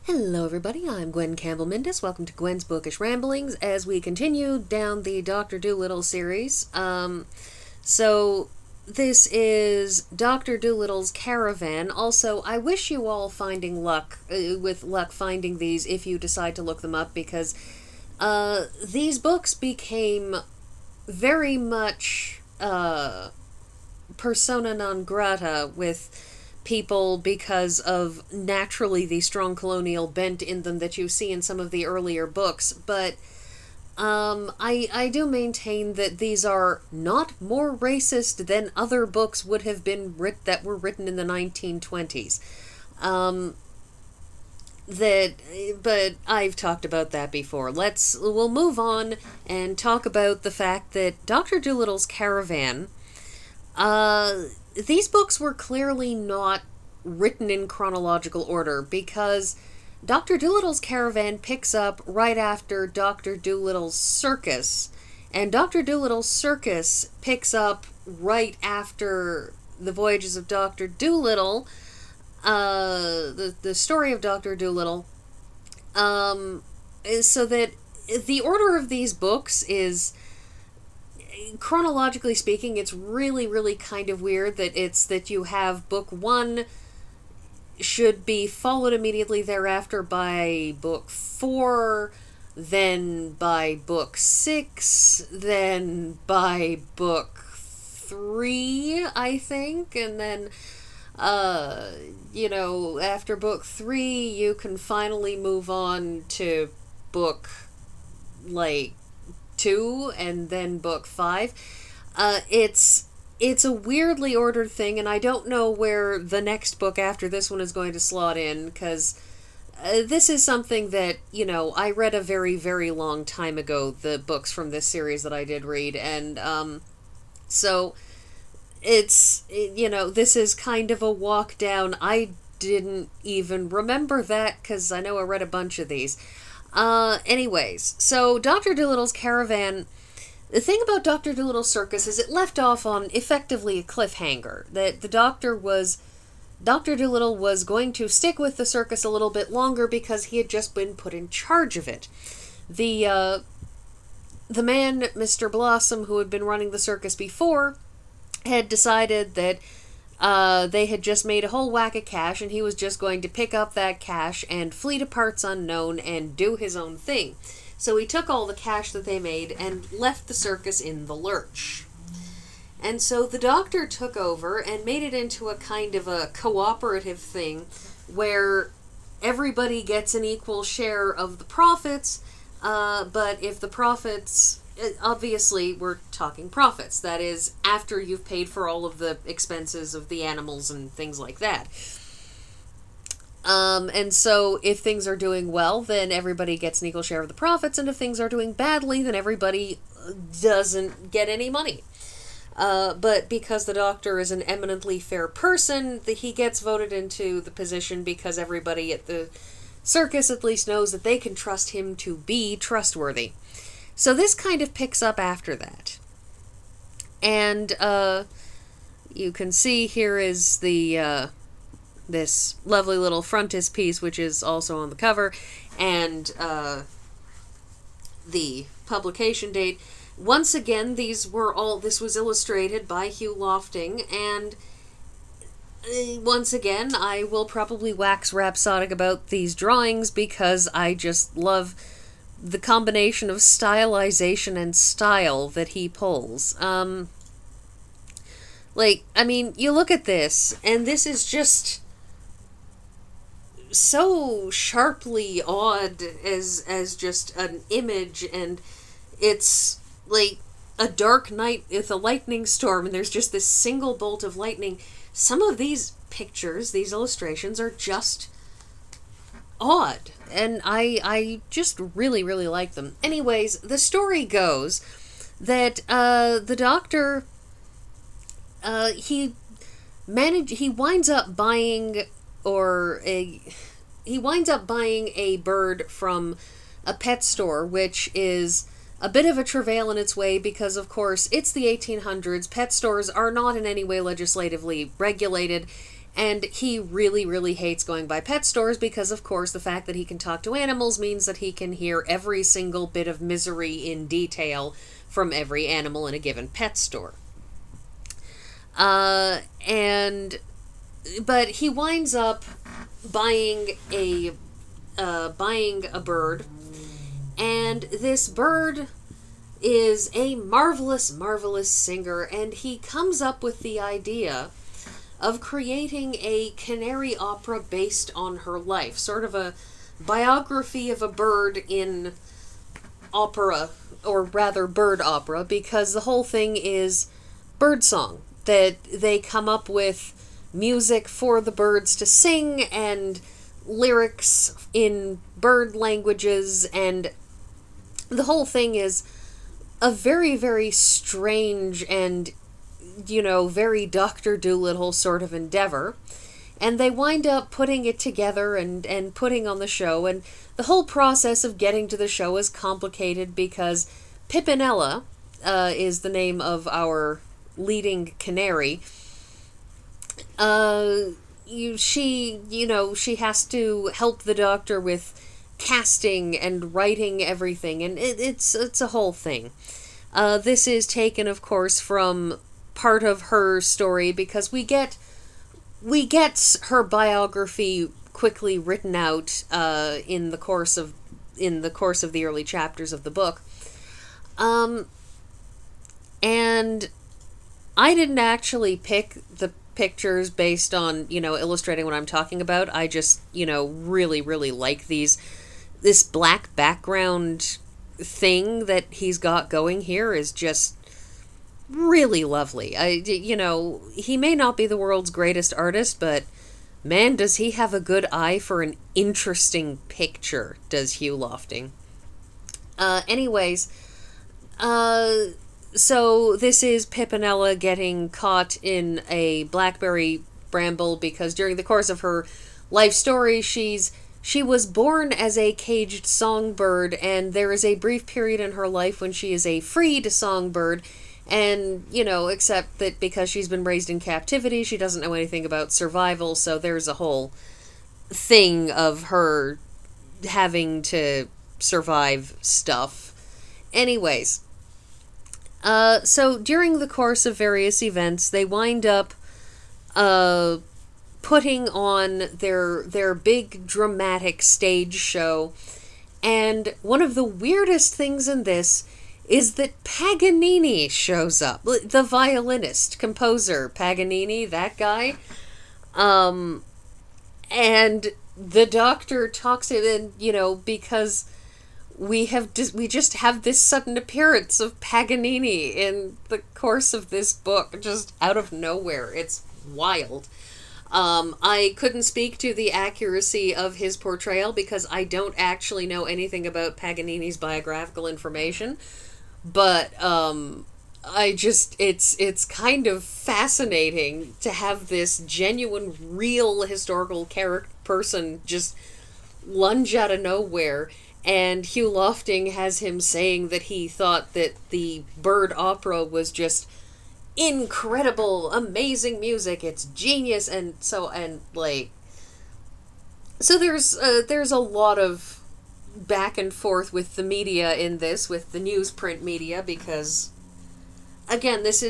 Hello everybody, I'm Gwen Campbell-Mindes. Welcome to Gwen's Bookish Ramblings as we continue down the Doctor Dolittle series. So this is Doctor Dolittle's Caravan. Also, I wish you all finding luck, with luck finding these if you decide to look them up, because these books became very much persona non grata with people because of naturally the strong colonial bent in them that you see in some of the earlier books. But I do maintain that these are not more racist than other books would have been that were written in the 1920s. But I've talked about that before. We'll move on and talk about the fact that Dr. Dolittle's Caravan, these books were clearly not written in chronological order, because Dr. Dolittle's Caravan picks up right after Dr. Dolittle's Circus, and Dr. Dolittle's Circus picks up right after the Voyages of Dr. Dolittle, the story of Dr. Dolittle, so that the order of these books is, chronologically speaking, it's really, really kind of weird that you have book one should be followed immediately thereafter by book 4, then by book 6, then by book 3, I think, and then after book 3 you can finally move on to book 2 and then book 5. It's a weirdly ordered thing, and I don't know where the next book after this one is going to slot in, because this is something that, I read a very, very long time ago, the books from this series that I did read, and so this is kind of a walk down. I didn't even remember that, because I know I read a bunch of these. Anyways, so Dr. Dolittle's Caravan, the thing about Dr. Dolittle's Circus is it left off on effectively a cliffhanger, that Dr. Dolittle was going to stick with the circus a little bit longer because he had just been put in charge of it. The man, Mr. Blossom, who had been running the circus before, had decided that they had just made a whole whack of cash, and he was just going to pick up that cash and flee to parts unknown and do his own thing. So he took all the cash that they made and left the circus in the lurch. And so the Doctor took over and made it into a kind of a cooperative thing where everybody gets an equal share of the profits, but if the profits... Obviously, we're talking profits. That is, after you've paid for all of the expenses of the animals and things like that. And so, if things are doing well, then everybody gets an equal share of the profits, and if things are doing badly, then everybody doesn't get any money. But because the Doctor is an eminently fair person, he gets voted into the position because everybody at the circus at least knows that they can trust him to be trustworthy. So this kind of picks up after that. And you can see here is the this lovely little frontispiece, which is also on the cover, and the publication date. Once again, this was illustrated by Hugh Lofting, and once again, I will probably wax rhapsodic about these drawings because I just love the combination of stylization and style that he pulls. You look at this, and this is just so sharply odd as just an image, and it's like a dark night with a lightning storm, and there's just this single bolt of lightning. Some of these pictures, these illustrations, are just odd, and I just really, really like them. Anyways, the story goes that the Doctor he winds up buying a bird from a pet store, which is a bit of a travail in its way because, of course, it's the 1800s. Pet stores are not in any way legislatively regulated, And he really, really hates going by pet stores because, of course, the fact that he can talk to animals means that he can hear every single bit of misery in detail from every animal in a given pet store. And but he winds up buying a bird, and this bird is a marvelous, marvelous singer, and he comes up with the idea of creating a canary opera based on her life, sort of a biography of a bird in opera, or rather bird opera, because the whole thing is birdsong, that they come up with music for the birds to sing and lyrics in bird languages, and the whole thing is a very, very strange and, very Doctor Dolittle sort of endeavor. And they wind up putting it together and putting on the show, and the whole process of getting to the show is complicated because Pippinella is the name of our leading canary. She has to help the Doctor with casting and writing everything, and it's a whole thing. This is taken, of course, from part of her story because we get her biography quickly written out in the course of the early chapters of the book. And I didn't actually pick the pictures based on, illustrating what I'm talking about. I just, really, really like this black background thing that he's got going here is just really lovely. He may not be the world's greatest artist, but man, does he have a good eye for an interesting picture, does Hugh Lofting. So this is Pippinella getting caught in a blackberry bramble because during the course of her life story, she was born as a caged songbird, and there is a brief period in her life when she is a freed songbird, and, except that because she's been raised in captivity, she doesn't know anything about survival, so there's a whole thing of her having to survive stuff. Anyways, so during the course of various events, they wind up putting on their big dramatic stage show, and one of the weirdest things in this is that Paganini shows up. The violinist, composer, Paganini, that guy. And the Doctor talks it in, because we just have this sudden appearance of Paganini in the course of this book, just out of nowhere. It's wild. I couldn't speak to the accuracy of his portrayal because I don't actually know anything about Paganini's biographical information, but it's kind of fascinating to have this genuine, real historical person just lunge out of nowhere. And Hugh Lofting has him saying that he thought that the bird opera was just incredible, amazing music, it's genius, so there's a lot of back and forth with the media in this, with the newsprint media, because again, this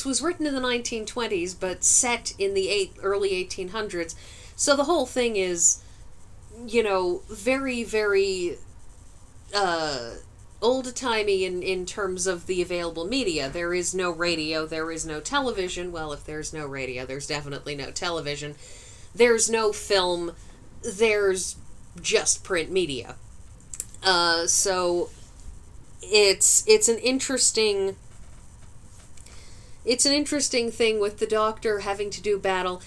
was written in the 1920s but set in the early 1800s, so the whole thing is very, very old-timey in terms of the available media. There is no radio, there is no television. Well, if there's no radio, there's definitely no television. There's no film, there's just print media. So it's an interesting thing with the Doctor having to do battle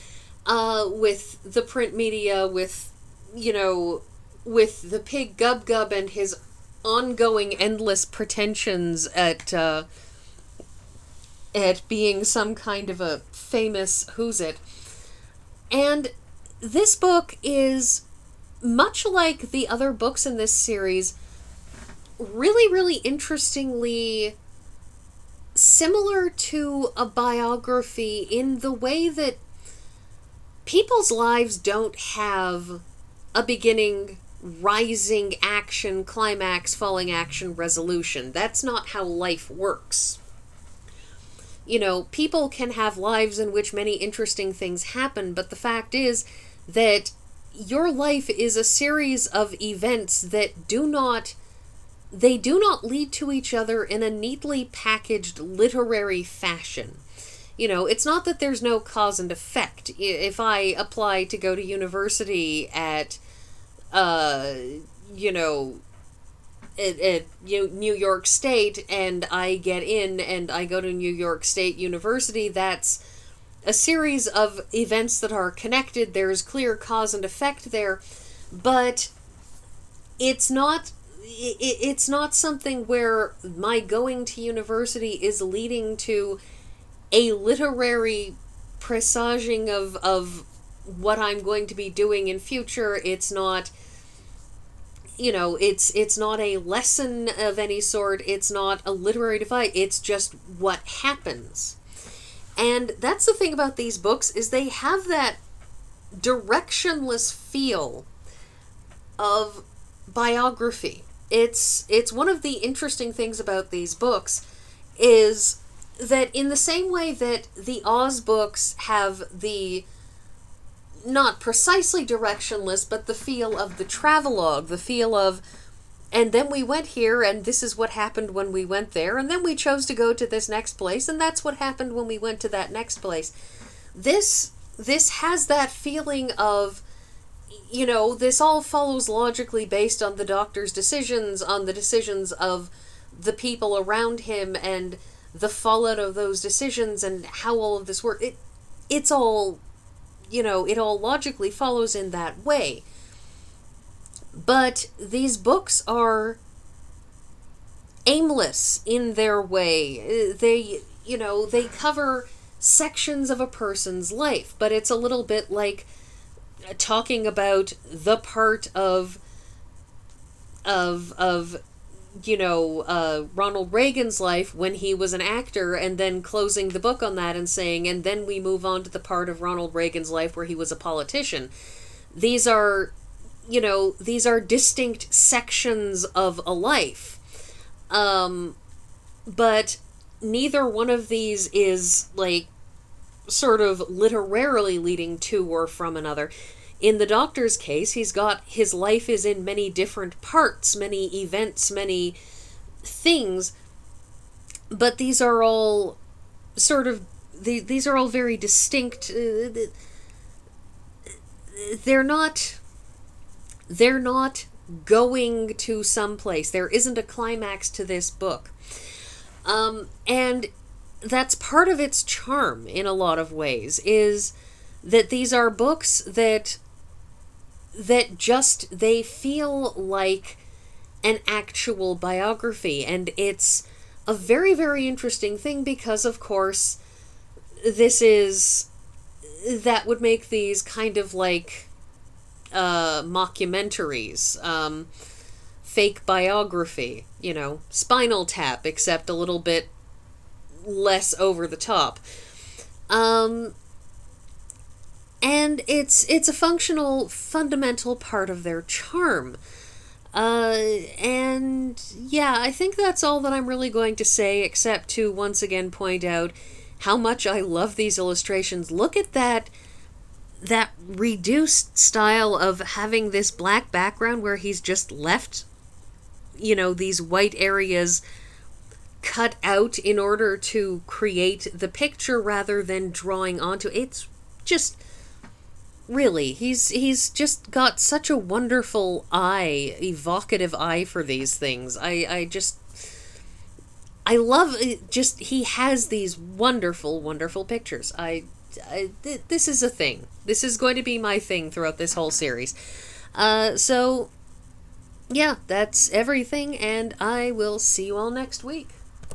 with the print media, with the pig Gub Gub and his ongoing endless pretensions at being some kind of a famous who's-it. And this book is, much like the other books in this series, really, really interestingly similar to a biography in the way that people's lives don't have a beginning, rising action, climax, falling action, resolution. That's not how life works. People can have lives in which many interesting things happen, but the fact is that your life is a series of events that do not lead to each other in a neatly packaged literary fashion. It's not that there's no cause and effect. If I apply to go to university at New York State, and I get in and I go to New York State University, that's a series of events that are connected. There's clear cause and effect there, but it's not something where my going to university is leading to a literary presaging of what I'm going to be doing in future. It's not it's not a lesson of any sort. It's not a literary device. It's just what happens. And that's the thing about these books, is they have that directionless feel of biography. It's one of the interesting things about these books is that in the same way that the Oz books have the not precisely directionless, but the feel of the travelogue, the feel of, and then we went here, and this is what happened when we went there, and then we chose to go to this next place, and that's what happened when we went to that next place. This has that feeling of, this all follows logically based on the Doctor's decisions, on the decisions of the people around him, and the fallout of those decisions, and how all of this works. It's all, it all logically follows in that way. But these books are aimless in their way. They cover sections of a person's life, but it's a little bit like talking about the part of Ronald Reagan's life when he was an actor, and then closing the book on that and saying, and then we move on to the part of Ronald Reagan's life where he was a politician. These are distinct sections of a life. But neither one of these is sort of literarily leading to or from another. In the Doctor's case, his life is in many different parts, many events, many things, but these are all these are all very distinct. They're not going to someplace. There isn't a climax to this book. And that's part of its charm in a lot of ways, is that these are books that they feel like an actual biography. And it's a very, very interesting thing because, of course, that would make these kind of like mockumentaries, fake biography, Spinal Tap, except a little bit less over the top. And it's a fundamental part of their charm. And yeah, I think that's all that I'm really going to say, except to once again point out how much I love these illustrations. Look at that reduced style of having this black background where he's just left, these white areas cut out in order to create the picture rather than drawing onto it. It's just, really, he's just got such a wonderful eye, evocative eye for these things. I love it. Just, he has these wonderful, wonderful pictures. This is a thing. This is going to be my thing throughout this whole series. So, yeah, that's everything, and I will see you all next week.